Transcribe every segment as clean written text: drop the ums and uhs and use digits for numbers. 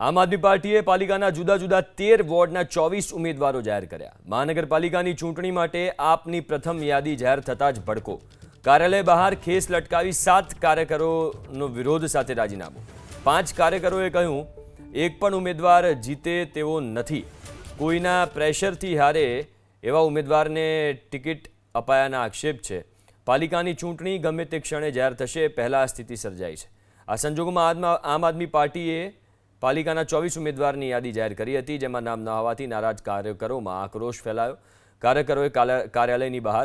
આમ આદમી પાર્ટીએ પાલિકાના જુદા જુદા 13 વોર્ડના 24 ઉમેદવારો જાહેર કર્યા। મહાનગરપાલિકાની ચૂંટણી માટે આપની પ્રથમ યાદી જાહેર થતાં જ ભડકો। કાર્યાલય બહાર ખેસ લટકાવી 7 કાર્યકરોનો વિરોધ સાથે રાજીનામું। 5 કાર્યકરોએ કહ્યું, એક પણ ઉમેદવાર જીતે તેવો નથી। કોઈના પ્રેશરથી હારે એવા ઉમેદવારને ટિકિટ અપાયાના આક્ષેપ છે। પાલિકાની ચૂંટણી ગમે તે ક્ષણે જાહેર થશે, પહેલા સ્થિતિ સર્જાઈ છે। આ સંજોગોમાં આમ આદમી પાર્ટીએ પાલિકાના 24 ઉમેદવારની યાદી જાહેર કરી હતી, જેમાં નામ ન હોવાથી નારાજ કાર્યકરોમાં આક્રોશ ફેલાયો। કાર્યકરોએ કાર્યાલયની બહાર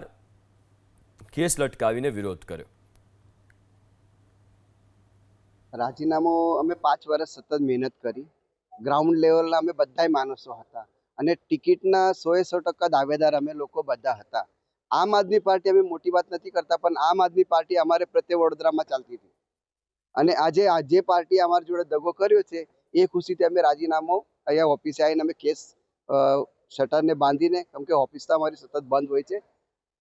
કેસ લટકાવીને વિરોધ કર્યો। રાજીનામું અમે 5 વર્ષ સતત મહેનત કરી। ગ્રાઉન્ડ લેવલના અમે બધાય માણસો હતા અને ટિકિટના 100% દાવેદાર અમે લોકો બધા હતા। આમ આદમી પાર્ટી અમે મોટી વાત નથી કરતા, પણ આમ આદમી પાર્ટી અમારે પ્રત્યે વડોદરામાં ચાલતી હતી અને આજે જે પાર્ટી અમારી જોડે દગો કર્યો છે એ ખુશીથી અમે રાજીનામું અહીંયા ઓફિસે આવીને અમે કેસ શટરને બાંધીને, કેમ કે ઓફિસ તો અમારી સતત બંધ હોય છે,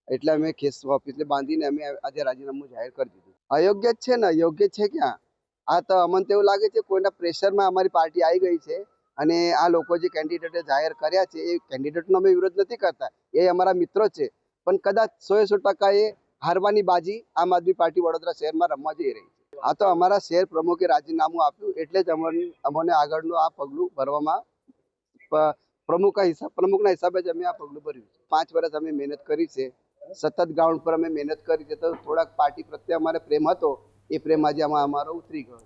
એટલે અમે કેસ ઓફિસને બાંધીને અમે આજે રાજીનામું જાહેર કરી દીધું। અયોગ્ય જ છે ને, યોગ્ય છે ક્યાં? આ તો અમને તો એવું લાગે છે કોઈના પ્રેશરમાં અમારી પાર્ટી આવી ગઈ છે અને આ લોકો જે કેન્ડિડેટે જાહેર કર્યા છે એ કેન્ડિડેટનો અમે વિરોધ નથી કરતા, એ અમારા મિત્રો છે, પણ કદાચ 100% એ હારવાની બાજી આમ આદમી પાર્ટી વડોદરા શહેરમાં રમવા જઈ રહી છે। આ તો અમારા શહેર પ્રમુખે રાજીનામું આપ્યું એટલે જ અમને આગળનું આ પગલું ભરવામાં પ્રમુખના હિસાબે જ અમે આ પગલું ભર્યું છે। 5 વર્ષ અમે મહેનત કરી છે, સતત ગ્રાઉન્ડ પર અમે મહેનત કરી છે, તો થોડાક પાર્ટી પ્રત્યે અમારે પ્રેમ હતો, એ પ્રેમ આજે અમારો ઉતરી ગયો છે।